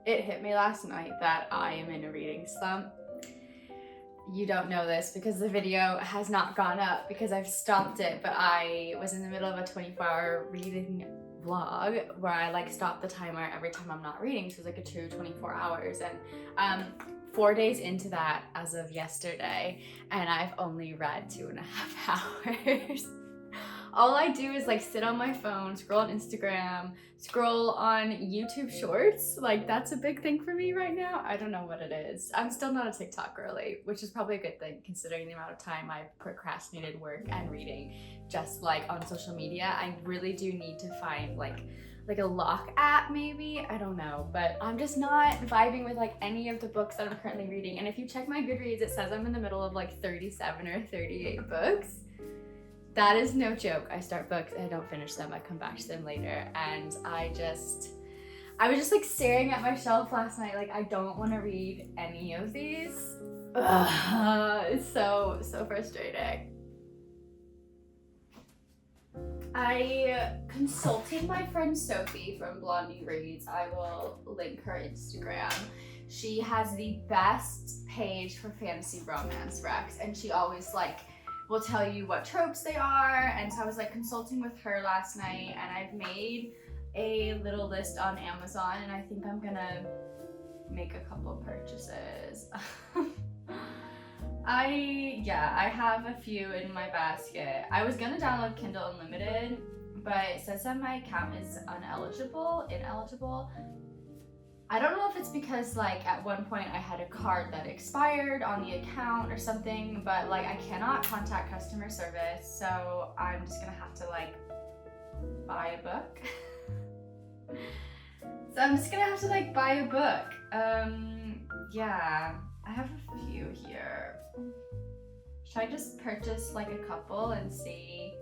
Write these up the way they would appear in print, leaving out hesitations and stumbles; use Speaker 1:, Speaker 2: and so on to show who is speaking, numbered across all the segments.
Speaker 1: It hit me last night that I am in a reading slump. You don't know this because the video has not gone up because I've stopped it, but I was in the middle of a 24-hour reading vlog where I like stop the timer every time I'm not reading, so it's like a true 24 hours. And 4 days into that as of yesterday, and I've only read 2.5 hours. All I do is like sit on my phone, scroll on Instagram, scroll on YouTube Shorts. Like that's a big thing for me right now. I don't know what it is. I'm still not a TikTok girly, which is probably a good thing considering the amount of time I've procrastinated work and reading just like on social media. I really do need to find like a lock app maybe, I don't know, but I'm just not vibing with like any of the books that I'm currently reading. And if you check my Goodreads, it says I'm in the middle of like 37 or 38 books. That is no joke. I start books, I don't finish them, I come back to them later, and I was just like staring at my shelf last night like I don't want to read any of these. It's so frustrating. I consulted my friend Sophie from Blondie Reads. I will link her Instagram. She has the best page for fantasy romance recs, and she always like will tell you what tropes they are. And so I was like consulting with her last night, and I've made a little list on Amazon, and I think I'm gonna make a couple purchases. I have a few in my basket. I was gonna download Kindle Unlimited, but it says that my account is ineligible. I don't know if it's because like at one point I had a card that expired on the account or something, but like I cannot contact customer service, so I'm just gonna have to like buy a book. So I'm just gonna have to like buy a book. Yeah, I have a few here. Should I just purchase like a couple and see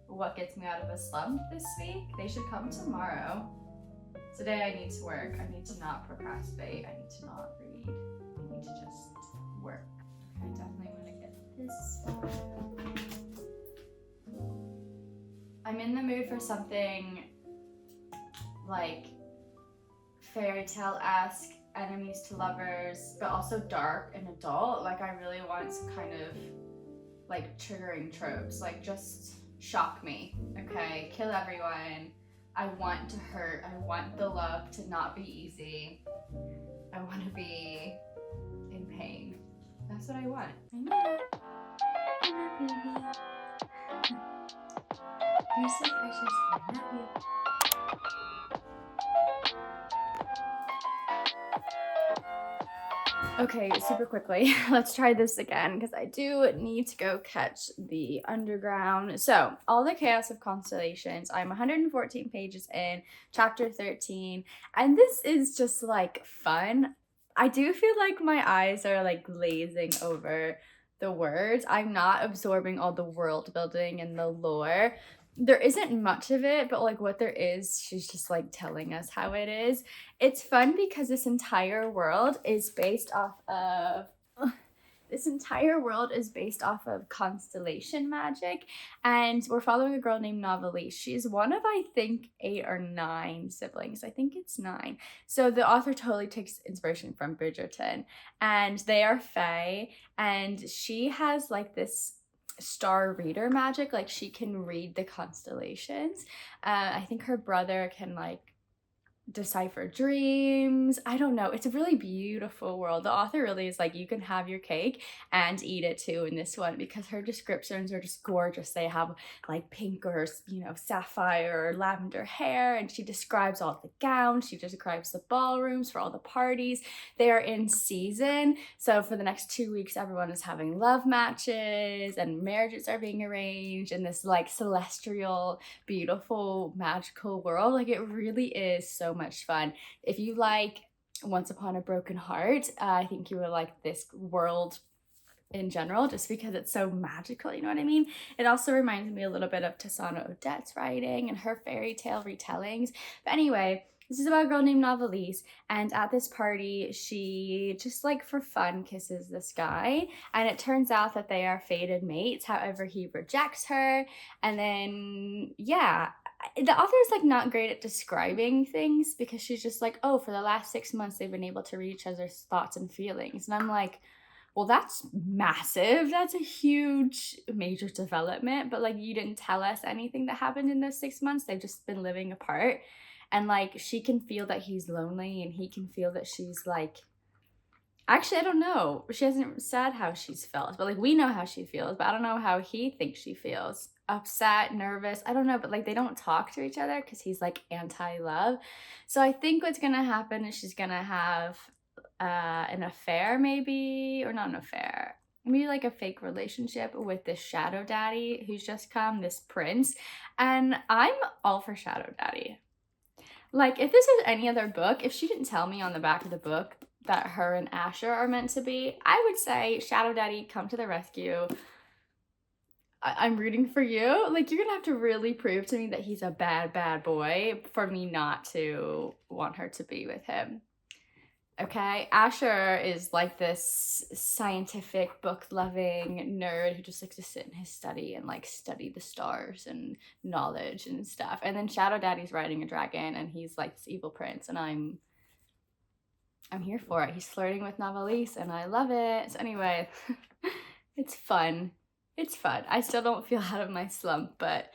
Speaker 1: what gets me out of a slump this week? They should come tomorrow. Today I need to work. I need to not procrastinate. I need to not read. I need to just work. I definitely want to get this one. I'm in the mood for something like fairy tale-esque, enemies to lovers, but also dark and adult. Like I really want some kind of like triggering tropes. Like just shock me, okay? Kill everyone. I want to hurt. I want the love to not be easy. I want to be in pain. That's what I want. I know. I love you. You're so precious. I love you. Okay, super quickly, let's try this again because I do need to go catch the underground. So, All the Chaos of Constellations. I'm 114 pages in, chapter 13, and this is just like fun. I do feel like my eyes are like glazing over the words. I'm not absorbing all the world building and the lore. There isn't much of it, but like what there is, she's just like telling us how it is. It's fun because this entire world is based off of constellation magic, and we're following a girl named Novelise. She's one of, I think, 8 or 9 siblings. I think it's 9. So the author totally takes inspiration from Bridgerton, and they are fae, and she has like this star reader magic. Like she can read the constellations. I think her brother can like decipher dreams. I don't know. It's a really beautiful world. The author really is like, you can have your cake and eat it too in this one, because her descriptions are just gorgeous. They have like pink or, sapphire or lavender hair, and she describes all the gowns. She describes the ballrooms for all the parties. They are in season. So for the next 2 weeks, everyone is having love matches and marriages are being arranged in this like celestial, beautiful, magical world. Like it really is so much fun. If you like Once Upon a Broken Heart, I think you would like this world in general, just because it's so magical, you know what I mean? It also reminds me a little bit of Tassana Odette's writing and her fairy tale retellings. But anyway, this is about a girl named Novelise, and at this party, she just like for fun kisses this guy, and it turns out that they are fated mates. However, he rejects her, and then, yeah, the author's like not great at describing things because she's just like, oh, for the last 6 months they've been able to read each other's thoughts and feelings. And I'm like, well, that's massive. That's a huge major development. But like, you didn't tell us anything that happened in those 6 months. They've just been living apart. And like, she can feel that he's lonely and he can feel that she's like, actually, I don't know. She hasn't said how she's felt, but like, we know how she feels, but I don't know how he thinks she feels. Upset, nervous, I don't know, but like, they don't talk to each other because he's like anti-love. So I think what's gonna happen is she's gonna have an affair, maybe, or not an affair, maybe like a fake relationship with this shadow daddy who's just come, this prince. And I'm all for shadow daddy. Like, if this was any other book, if she didn't tell me on the back of the book that her and Asher are meant to be, I would say, shadow daddy, come to the rescue. I'm rooting for you. Like, you're gonna have to really prove to me that he's a bad, bad boy for me not to want her to be with him. Okay, Asher is like this scientific, book-loving nerd who just likes to sit in his study and like study the stars and knowledge and stuff. And then Shadow Daddy's riding a dragon and he's like this evil prince, and I'm here for it. He's flirting with Novelise and I love it. So anyway, it's fun. It's fun. I still don't feel out of my slump, but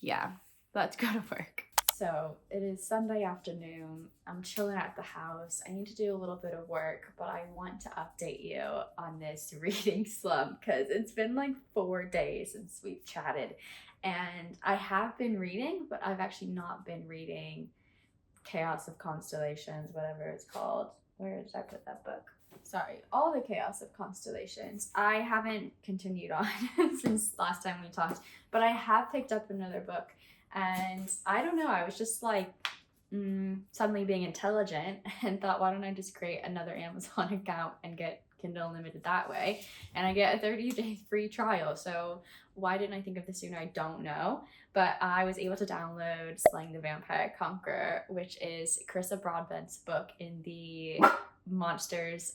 Speaker 1: yeah, let's go to work. So it is Sunday afternoon. I'm chilling at the house. I need to do a little bit of work, but I want to update you on this reading slump because it's been like 4 days since we've chatted. And I have been reading, but I've actually not been reading Chaos of Constellations, whatever it's called. Where did I put that book? Sorry, all the Chaos of Constellations. I haven't continued on since last time we talked, but I have picked up another book. And I don't know, I was just like suddenly being intelligent and thought, why don't I just create another Amazon account and get Kindle Unlimited that way? And I get a 30-day free trial. So why didn't I think of this sooner? I don't know. But I was able to download Slaying the Vampire Conqueror, which is Carissa Broadbent's book in the Monsters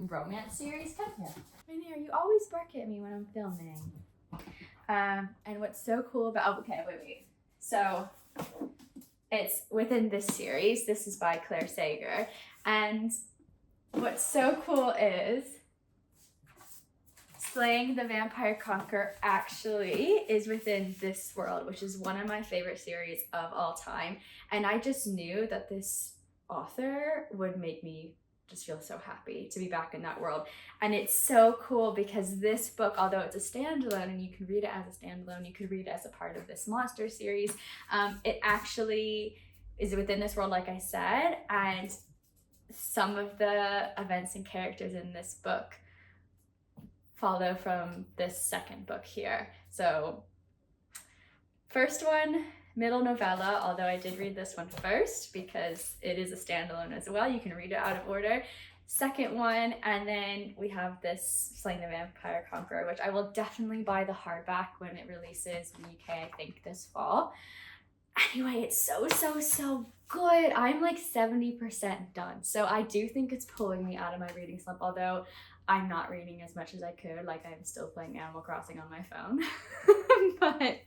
Speaker 1: romance series. Come here. Right there, you always bark at me when I'm filming. And what's so cool about, okay, wait. So it's within this series. This is by Claire Sager. And what's so cool is Slaying the Vampire Conqueror actually is within this world, which is one of my favorite series of all time. And I just knew that this author would make me just feel so happy to be back in that world. And it's so cool because this book, although it's a standalone and you can read it as a standalone, you could read it as a part of this monster series, it actually is within this world, like I said, and some of the events and characters in this book follow from this second book here. So first one, middle novella, although I did read this one first because it is a standalone as well. You can read it out of order. Second one, and then we have this Slaying the Vampire Conqueror, which I will definitely buy the hardback when it releases in the UK, I think this fall. Anyway, it's so good. I'm like 70% done. So I do think it's pulling me out of my reading slump, although I'm not reading as much as I could. Like, I'm still playing Animal Crossing on my phone. But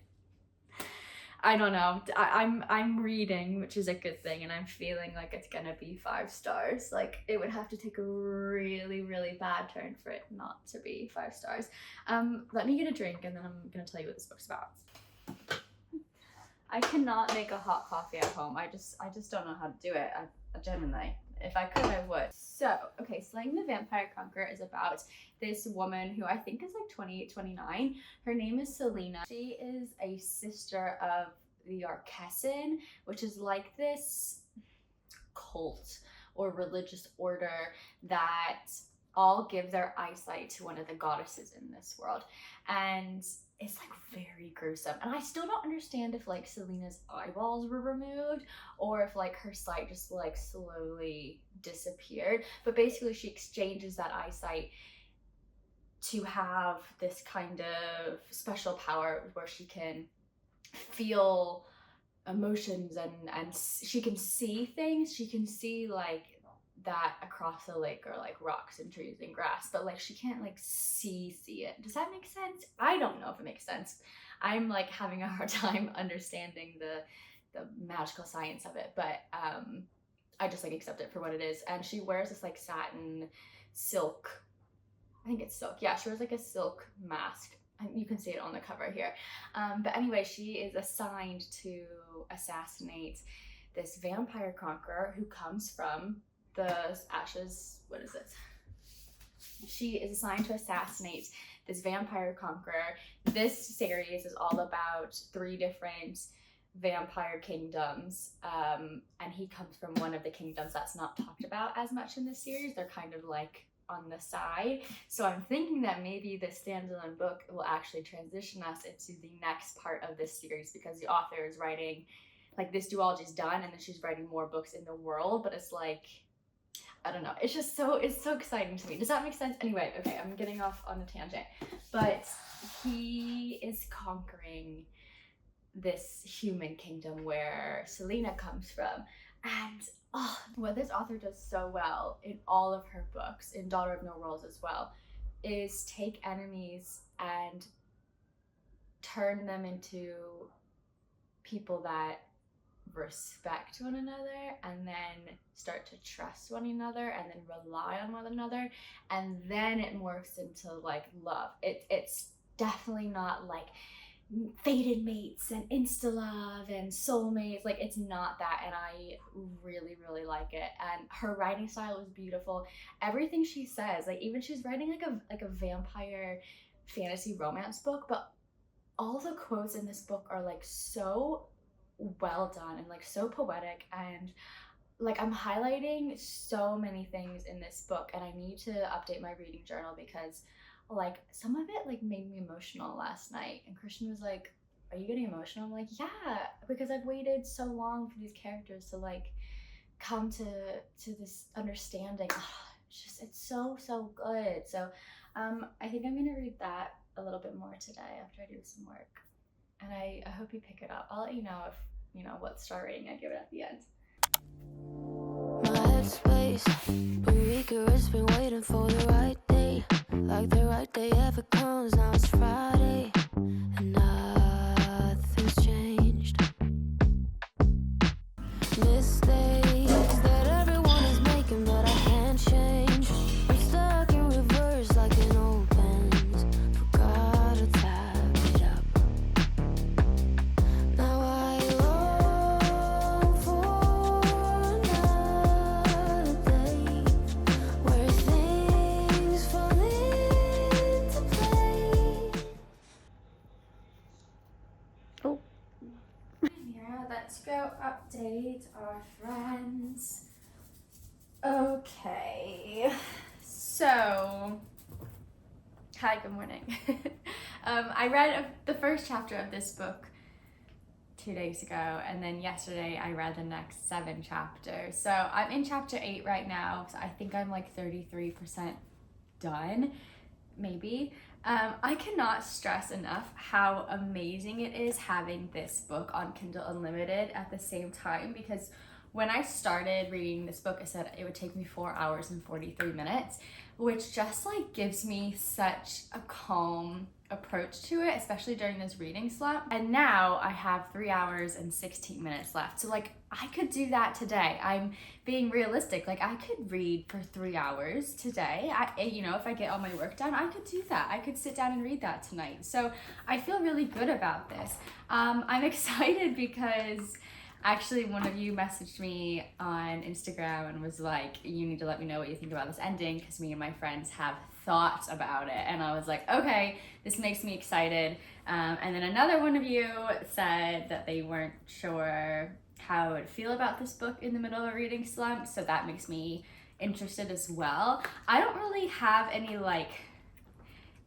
Speaker 1: I don't know. I'm reading, which is a good thing, and I'm feeling like it's gonna be 5 stars. Like, it would have to take a really bad turn for it not to be 5 stars. Let me get a drink and then I'm gonna tell you what this book's about. I cannot make a hot coffee at home. I just don't know how to do it. I genuinely. If I could, I would. So, okay, Slaying the Vampire Conqueror is about this woman who I think is like 28, 29. Her name is Selena. She is a sister of the Arkessen, which is like this cult or religious order that all give their eyesight to one of the goddesses in this world. And it's like very gruesome. And I still don't understand if like Selena's eyeballs were removed or if like her sight just like slowly disappeared. But basically she exchanges that eyesight to have this kind of special power where she can feel emotions and she can see things. She can see like that across the lake or like rocks and trees and grass, but like she can't like see it. Does that make sense? I don't know if it makes sense. I'm like having a hard time understanding the magical science of it, but I just like accept it for what it is. And she wears this like satin silk, I think it's silk. Yeah, she wears like a silk mask. You can see it on the cover here. But anyway, she is assigned to assassinate this vampire conqueror who comes from the ashes. What is it? She is assigned to assassinate this vampire conqueror. This series is all about 3 different vampire kingdoms, and he comes from one of the kingdoms that's not talked about as much in this series. They're kind of like on the side. So I'm thinking that maybe this standalone book will actually transition us into the next part of this series, because the author is writing, like, this duology is done and then she's writing more books in the world, but it's like, I don't know, it's just it's so exciting to me. Does that make sense? Anyway, okay, I'm getting off on a tangent, but he is conquering this human kingdom where Selena comes from. And what this author does so well in all of her books, in Daughter of No Worlds as well, is take enemies and turn them into people that respect one another, and then start to trust one another, and then rely on one another, and then it morphs into like love. It's definitely not like fated mates and insta love and soulmates. Like, it's not that, and I really like it. And her writing style is beautiful. Everything she says, like, even she's writing like a vampire fantasy romance book, but all the quotes in this book are like so well done and like so poetic, and like I'm highlighting so many things in this book, and I need to update my reading journal because like some of it like made me emotional last night. And Christian was like, are you getting emotional? I'm like, yeah, because I've waited so long for these characters to like come to this understanding. It's so good. So I think I'm gonna read that a little bit more today after I do some work, and I hope you pick it up. I'll let you know if you know what star rating I give it at the end.
Speaker 2: My headspace, but rigorous, been waiting for the right day. Like the right day ever comes, now it's Friday, and nothing's changed. Mistakes that everyone is making, but I can't change. I'm stuck in reverse like an old Benz. Forgot to tap it up. Now I long for another day where things fall into place.
Speaker 1: Oh. Yeah, let's go update our friends. Okay, so hi, good morning. I read the first chapter of this book 2 days ago, and then yesterday I read the next 7 chapters. So I'm in chapter 8 right now, so I think I'm like 33% done, maybe. I cannot stress enough how amazing it is having this book on Kindle Unlimited at the same time, because when I started reading this book, I said it would take me 4 hours and 43 minutes, which just like gives me such a calm approach to it, especially during this reading slump. And now I have 3 hours and 16 minutes left. So like I could do that today. I'm being realistic. Like I could read for 3 hours today. You know, if I get all my work done, I could do that. I could sit down and read that tonight. So I feel really good about this. I'm excited because actually one of you messaged me on Instagram and was like, you need to let me know what you think about this ending, because me and my friends have thoughts about it. And I was like, okay, this makes me excited. And then another one of you said that they weren't sure how I would feel about this book in the middle of a reading slump, so that makes me interested as well. I don't really have any like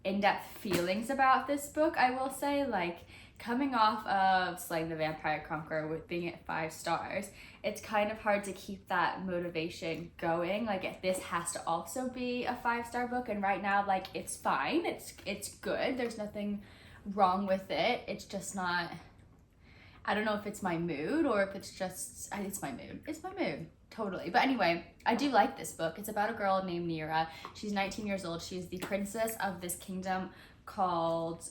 Speaker 1: in-depth feelings about this book, I will say. Like, coming off of Slaying the Vampire Conqueror with being at 5 stars, it's kind of hard to keep that motivation going. Like, if this has to also be a 5-star book, and right now, like, it's fine, it's good, there's nothing wrong with it, it's just not, I don't know if it's my mood or if it's just, it's my mood, totally. But anyway, I do like this book. It's about a girl named Nira. She's 19 years old. She's the princess of this kingdom called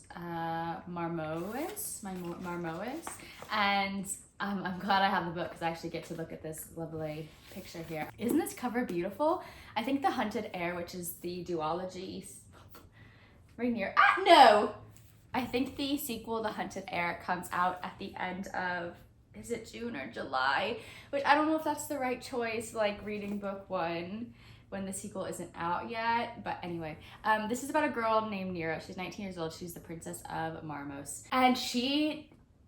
Speaker 1: Marmois, Marmois, and I'm glad I have the book because I actually get to look at this lovely picture here. Isn't this cover beautiful? I think The Hunted Heir, which is the duology, Rainier. No! I think the sequel, The Hunted Heir, comes out at the end of, is it June or July? Which I don't know if that's the right choice, like reading book one when the sequel isn't out yet. But anyway, this is about a girl named Nira. She's 19 years old. She's the princess of Marmos. And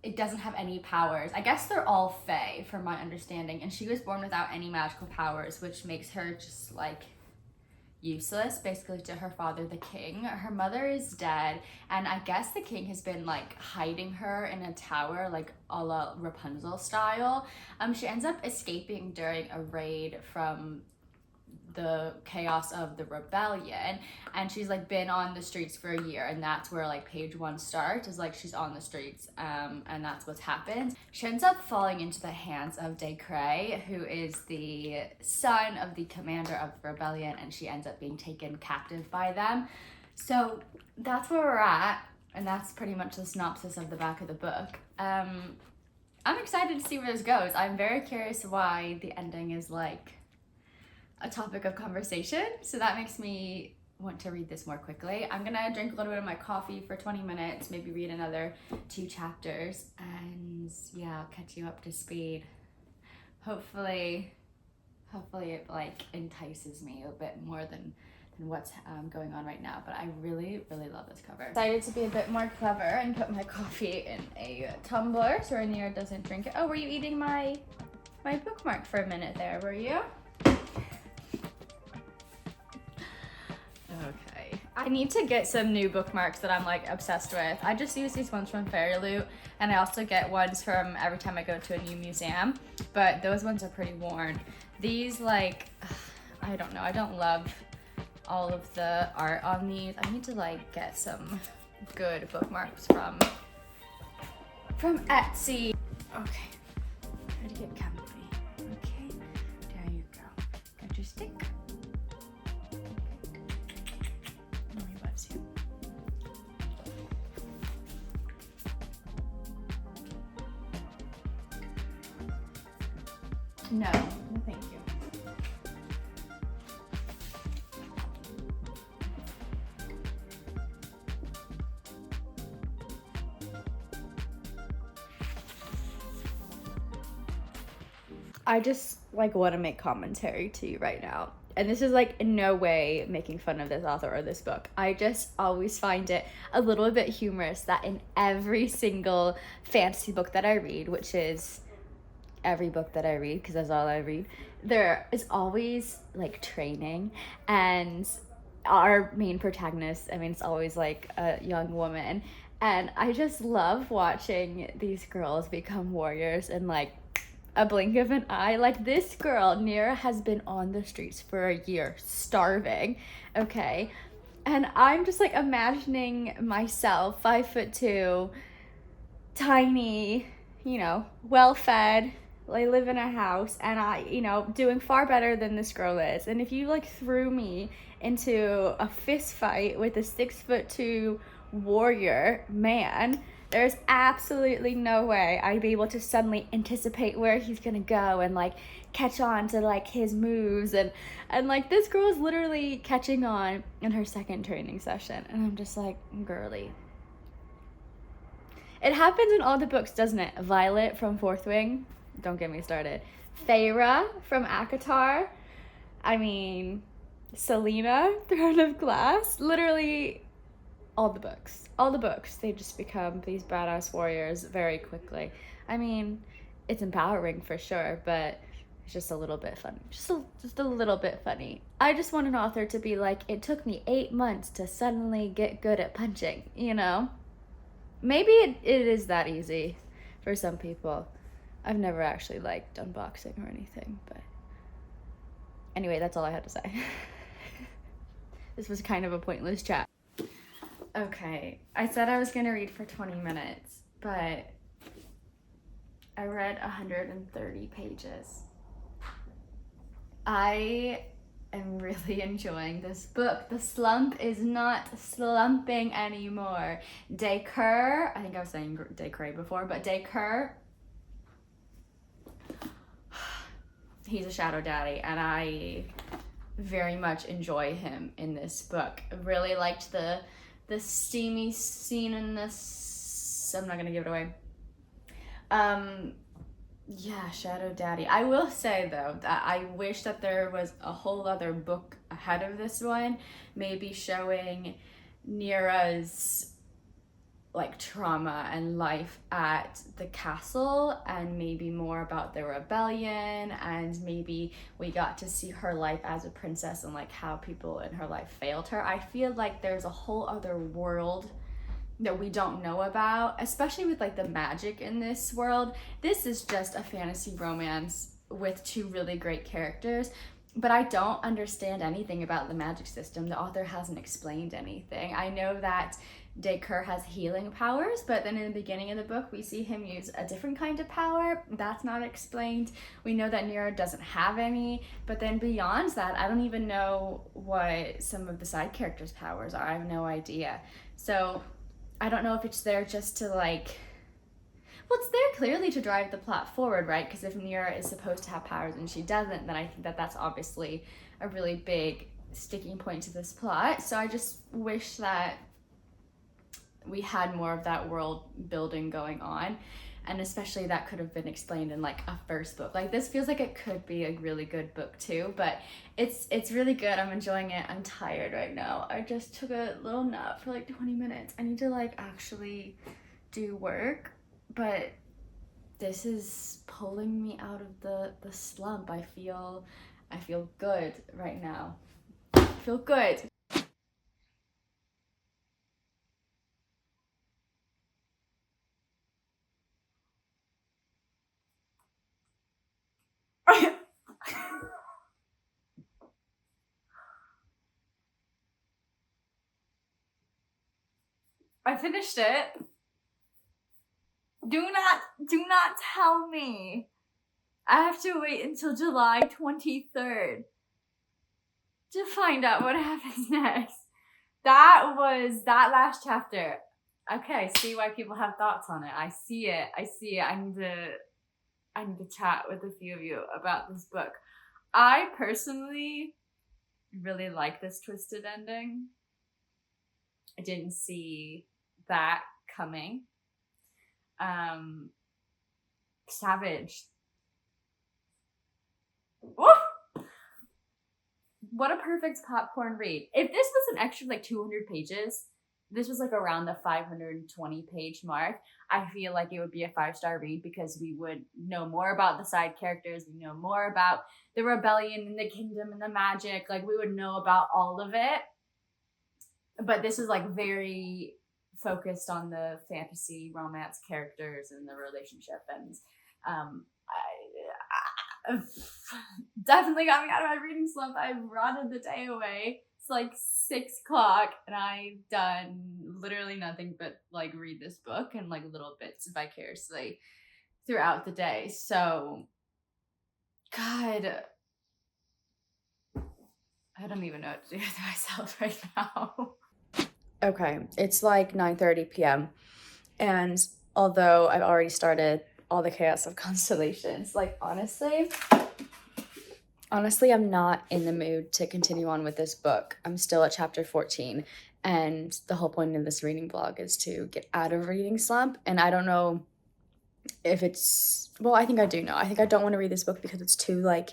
Speaker 1: it doesn't have any powers. I guess they're all fae from my understanding. And she was born without any magical powers, which makes her just like useless basically to her father, the king. Her mother is dead, and I guess the king has been like hiding her in a tower, like a la Rapunzel style. She ends up escaping during a raid from the chaos of the rebellion, and she's like been on the streets for a year, and that's where like page one starts, is like she's on the streets, and that's what's happened. She ends up falling into the hands of Decree, who is the son of the commander of the rebellion, and she ends up being taken captive by them. So that's where we're at, and that's pretty much the synopsis of the back of the book. I'm excited to see where this goes. I'm very curious why the ending is like a topic of conversation, so that makes me want to read this more quickly. I'm gonna drink a little bit of my coffee for 20 minutes, maybe read another 2 chapters, and yeah, I'll catch you up to speed. Hopefully it like entices me a bit more than what's going on right now, but I really love this cover. Decided to be a bit more clever and put my coffee in a tumbler so Rainier doesn't drink it. Oh, were you eating my bookmark for a minute there, were you? Okay. I need to get some new bookmarks that I'm like obsessed with. I just use these ones from Fairy Loot, and I also get ones from every time I go to a new museum, but those ones are pretty worn. These like, I don't know, I don't love all of the art on these. I need to like get some good bookmarks from Etsy. Okay, try to get comfy. Okay, there you go. Got your stick. No, thank you. I just like want to make commentary to you right now. And this is like in no way making fun of this author or this book. I just always find it a little bit humorous that in every single fantasy book that I read, which is every book that I read, because that's all I read, there is always like training, and our main protagonist, I mean, it's always like a young woman, and I just love watching these girls become warriors in like a blink of an eye. Like this girl, Nira, has been on the streets for a year, starving, okay? And I'm just like imagining myself, 5'2", tiny, you know, well-fed, I live in a house, and I, you know, doing far better than this girl is. And if you like threw me into a fist fight with a 6'2" warrior man, there's absolutely no way I'd be able to suddenly anticipate where he's gonna go and like catch on to like his moves, and like this girl is literally catching on in her second training session, and I'm just like, girly. It happens in all the books, doesn't it? Violet from Fourth Wing, don't get me started. Feyre from ACOTAR. I mean, Selena, Throne of Glass. Literally all the books. They just become these badass warriors very quickly. I mean, it's empowering for sure, but it's just a little bit funny. Just a little bit funny. I just want an author to be like, it took me 8 months to suddenly get good at punching, you know? Maybe it is that easy for some people. I've never actually like done boxing or anything, but anyway, that's all I had to say. This was kind of a pointless chat. Okay, I said I was gonna read for 20 minutes, but I read 130 pages. I am really enjoying this book. The slump is not slumping anymore. Dekur, I think I was saying Dekur before, but Dekur, he's a shadow daddy, and I very much enjoy him in this book. I really liked the steamy scene in this. I'm not gonna give it away. Yeah, Shadow Daddy. I will say though that I wish that there was a whole other book ahead of this one, maybe showing Nira's like trauma and life at the castle, and maybe more about the rebellion, and maybe we got to see her life as a princess and like how people in her life failed her. I feel like there's a whole other world that we don't know about, especially with like the magic in this world. This is just a fantasy romance with two really great characters, but I don't understand anything about the magic system. The author hasn't explained anything. I know that Dekur has healing powers, but then in the beginning of the book we see him use a different kind of power. That's not explained. We know that Nira doesn't have any, but then beyond that I don't even know what some of the side characters' powers are. I have no idea. So I don't know if it's there just to like, well, it's there clearly to drive the plot forward, right? Because if Nira is supposed to have powers and she doesn't, then I think that that's obviously a really big sticking point to this plot. So I just wish that we had more of that world building going on, and especially that could have been explained in like a first book. Like this feels like it could be a really good book too, but it's really good. I'm enjoying it. I'm tired right now. I just took a little nap for like 20 minutes. I need to like actually do work, but this is pulling me out of the slump. I feel good right now. I feel good. I finished it. Do not tell me. I have to wait until July 23rd to find out what happens next. That was that last chapter. Okay, I see why people have thoughts on it. I see it. I need to chat with a few of you about this book. I personally really like this twisted ending. I didn't see that coming. Savage. Woo! What a perfect popcorn read. If this was an extra like 200 pages, this was like around the 520 page mark, I feel like it would be a 5-star read, because we would know more about the side characters, we know more about the rebellion and the kingdom and the magic, like we would know about all of it. But this is like very focused on the fantasy romance characters and the relationship, and I definitely got me out of my reading slump. I rotted the day away. It's like 6 o'clock and I've done literally nothing but like read this book and like little bits vicariously throughout the day. So God, I don't even know what to do with myself right now. Okay, it's like 9:30 p.m. and although I've already started All the Chaos of Constellations, like honestly, I'm not in the mood to continue on with this book. I'm still at chapter 14, and the whole point of this reading vlog is to get out of reading slump. And I don't know if it's, well, I think I do know. I think I don't want to read this book because it's too like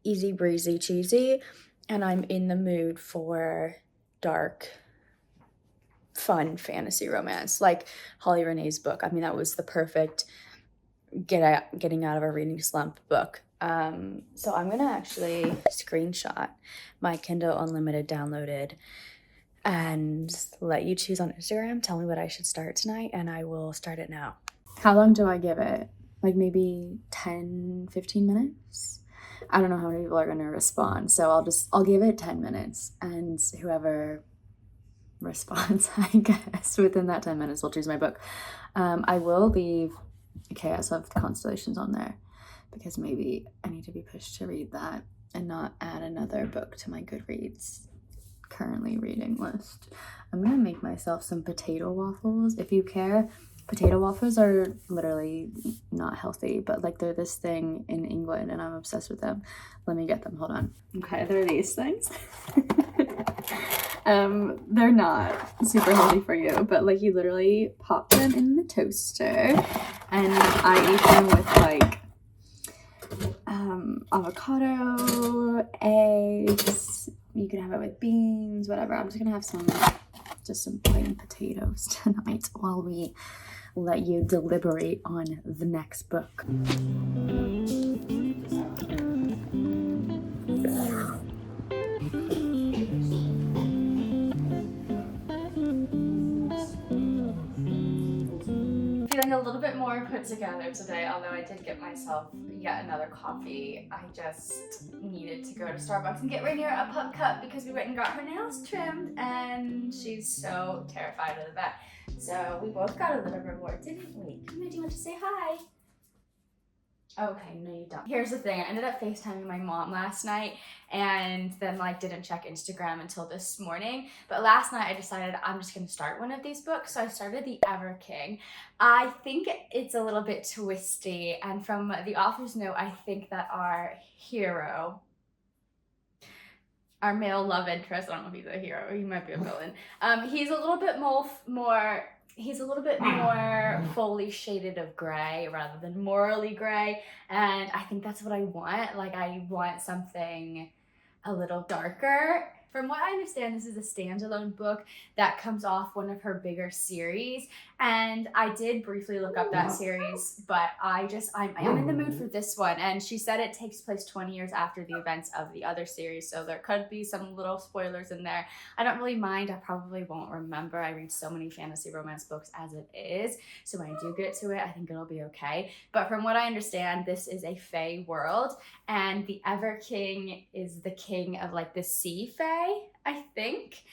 Speaker 1: easy breezy cheesy, and I'm in the mood for dark, fun fantasy romance like Holly Renee's book. I mean, that was the perfect getting out of a reading slump book. So I'm gonna actually screenshot my Kindle Unlimited downloaded and let you choose on Instagram. Tell me what I should start tonight and I will start it now. How long do I give it? Like maybe 10-15 minutes? I don't know how many people are gonna respond, so I'll give it 10 minutes, and whoever response, I guess, within that 10 minutes will choose my book. I will leave Chaos of Constellations on there because maybe I need to be pushed to read that. and not add another book to my Goodreads currently reading list. I'm gonna make myself some potato waffles. If you care, potato waffles are literally not healthy, but like they're this thing in England and I'm obsessed with them. Let me get them, hold on. Okay, they're these things. They're not super healthy for you, but like you literally pop them in the toaster and I eat them with like avocado, eggs. You can have it with beans, whatever. I'm just gonna have some plain potatoes tonight while we let you deliberate on the next book. Feeling a little bit more put together today, although I did get myself yet another coffee. I just needed to go to Starbucks and get Rainier a pup cup because we went and got her nails trimmed and she's so terrified of the vet. So we both got a little reward, didn't we? Come here, do you want to say hi? Okay, no you don't. Here's the thing, I ended up FaceTiming my mom last night and then like didn't check Instagram until this morning. But last night I decided I'm just gonna start one of these books. So I started The Ever King. I think it's a little bit twisty, and from the author's note, I think that our hero, our male love interest, I don't know if he's a hero, he might be a villain. He's a little bit more fully shaded of gray rather than morally gray, and I think that's what I want. Like I want something a little darker. From what I understand, this is a standalone book that comes off one of her bigger series, and I did briefly look up that series, but I'm in the mood for this one, and she said it takes place 20 years after the events of the other series, so there could be some little spoilers in there. I don't really mind. I probably won't remember. I read so many fantasy romance books as it is, so when I do get to it, I think it'll be okay. But from what I understand, this is a fae world, and the Ever King is the king of like the sea fae, I think.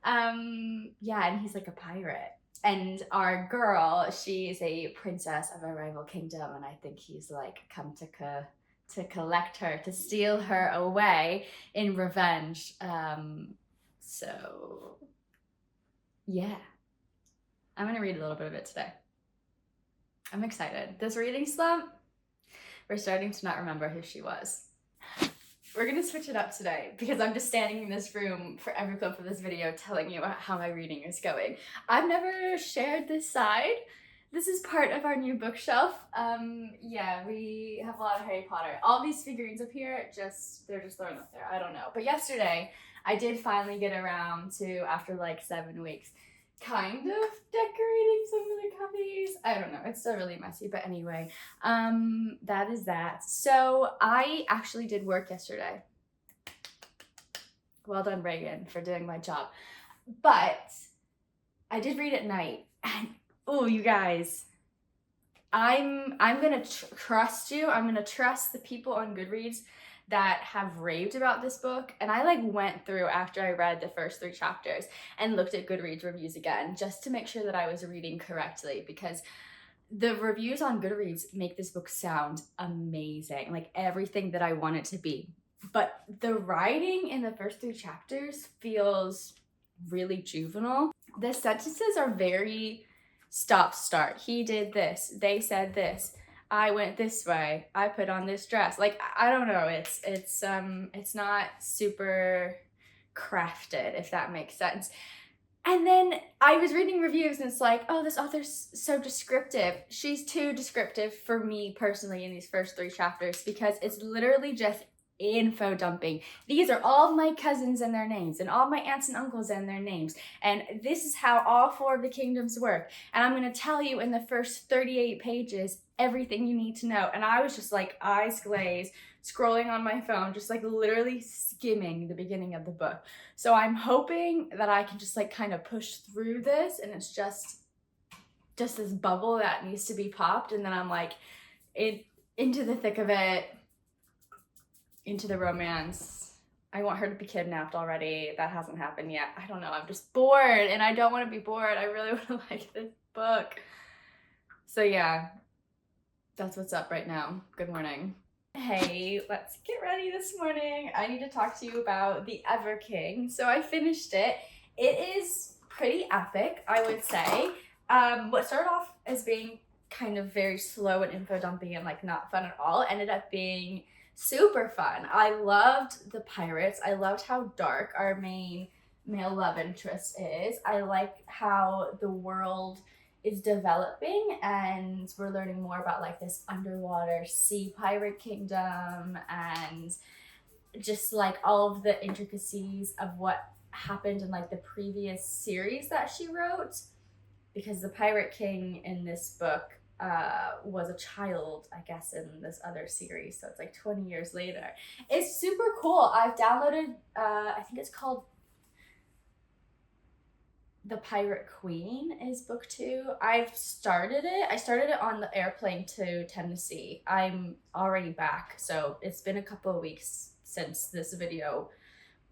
Speaker 1: Yeah, and he's like a pirate. And our girl, she is a princess of a rival kingdom, and I think he's like come to collect her, to steal her away in revenge. So yeah, I'm gonna read a little bit of it today. I'm excited. This reading slump, we're starting to not remember who she was. We're gonna switch it up today because I'm just standing in this room for every clip of this video telling you how my reading is going. I've never shared this side. This is part of our new bookshelf. Yeah, we have a lot of Harry Potter. All these figurines up here, they're just thrown up there. I don't know. But yesterday, I did finally get around to, after like 7 weeks, kind of decorating some of the cubbies. I don't know, it's still really messy, but anyway, that is that. So I actually did work yesterday. Well done, Ragan, for doing my job. But I did read at night, and oh, you guys, I'm gonna trust you. I'm gonna trust the people on Goodreads that have raved about this book, and I like went through after I read the first 3 chapters and looked at Goodreads reviews again just to make sure that I was reading correctly, because the reviews on Goodreads make this book sound amazing, like everything that I want it to be. But the writing in the first 3 chapters feels really juvenile. The sentences are very stop-start. He did this, they said this, I went this way, I put on this dress. Like, I don't know, it's not super crafted, if that makes sense. And then I was reading reviews and it's like, oh, this author's so descriptive. She's too descriptive for me personally in these first 3 chapters because it's literally just info dumping. These are all my cousins and their names, and all my aunts and uncles and their names, and this is how all 4 of the kingdoms work, and I'm going to tell you in the first 38 pages everything you need to know. And I was just like eyes glazed, scrolling on my phone, just like literally skimming the beginning of the book. So I'm hoping that I can just like kind of push through this, and it's just this bubble that needs to be popped, and then I'm like into the thick of it, into the romance. I want her to be kidnapped already. That hasn't happened yet. I don't know. I'm just bored, and I don't want to be bored. I really want to like this book. So yeah, that's what's up right now. Good morning. Hey, let's get ready this morning. I need to talk to you about The Ever King. So I finished it. It is pretty epic, I would say. What started off as being kind of very slow and info dumping and like not fun at all ended up being super fun. I loved the pirates. I loved how dark our main male love interest is. I like how the world is developing and we're learning more about like this underwater sea pirate kingdom and just like all of the intricacies of what happened in like the previous series that she wrote, because the pirate king in this book was a child, I guess, in this other series, so it's like 20 years later. It's super cool. I've downloaded I think it's called The Pirate Queen is book 2. I've started it. I started it on the airplane to Tennessee. I'm already back, so it's been a couple of weeks since this video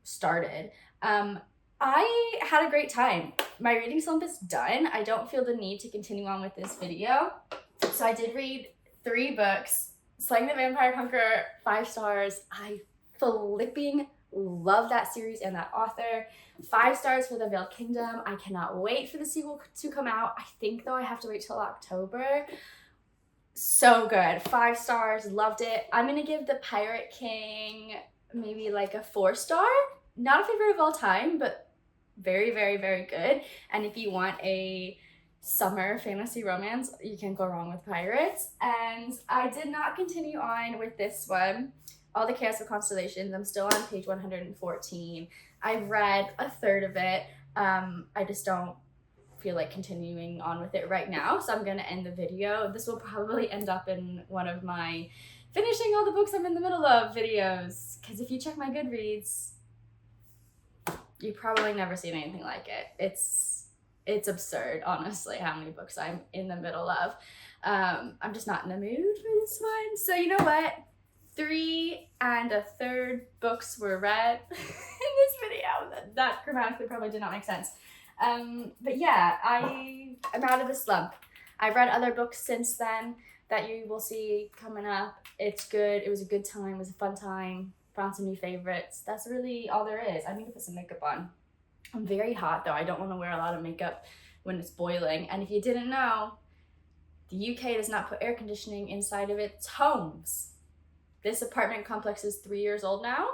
Speaker 1: started. I had a great time. My reading slump is done. I don't feel the need to continue on with this video. So I did read 3 books. Slaying the Vampire Conqueror, 5 stars. I flipping love that series and that author. 5 stars for The Veiled Kingdom. I cannot wait for the sequel to come out. I think though I have to wait till October. So good. 5 stars. Loved it. I'm gonna give The Pirate King maybe like a 4 star. Not a favorite of all time, but very, very, very good. And if you want a summer fantasy romance, you can't go wrong with pirates. And I did not continue on with this one, All the Chaos of Constellations. I'm still on page 114. I've read a third of it. I just don't feel like continuing on with it right now, so I'm gonna end the video. This will probably end up in one of my finishing all the books I'm in the middle of videos, because if you check my Goodreads, you've probably never seen anything like it. It's absurd, honestly, how many books I'm in the middle of. I'm just not in the mood for this one. So you know what? 3 1/3 books were read in this video. That grammatically probably did not make sense. But yeah, I'm out of the slump. I've read other books since then that you will see coming up. It's good. It was a good time. It was a fun time. Found some new favorites. That's really all there is. I need to put some makeup on. I'm very hot though. I don't want to wear a lot of makeup when it's boiling. And if you didn't know, the UK does not put air conditioning inside of its homes. This apartment complex is 3 years old now.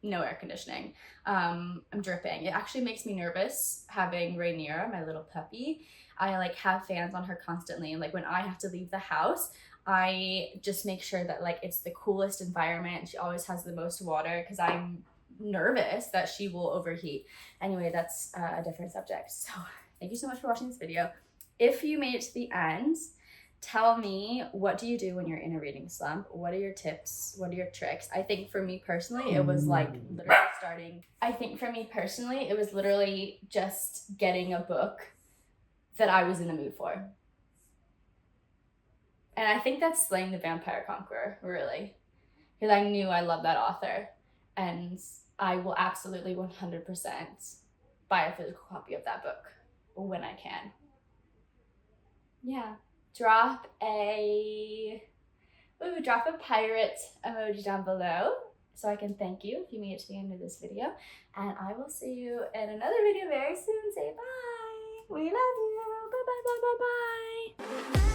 Speaker 1: No air conditioning. I'm dripping. It actually makes me nervous having Rhaenyra, my little puppy. I like have fans on her constantly, and like when I have to leave the house, I just make sure that like it's the coolest environment. She always has the most water because I'm nervous that she will overheat. Anyway, that's a different subject. So thank you so much for watching this video. If you made it to the end, tell me, what do you do when you're in a reading slump? What are your tips? What are your tricks? I think for me personally, it was like literally just getting a book that I was in the mood for. And I think that's Slaying the Vampire Conqueror, really. Because I knew I loved that author. And I will absolutely 100% buy a physical copy of that book when I can. Yeah. Drop a pirate emoji down below so I can thank you if you made it to the end of this video. And I will see you in another video very soon. Say bye. We love you. Bye, bye, bye, bye, bye.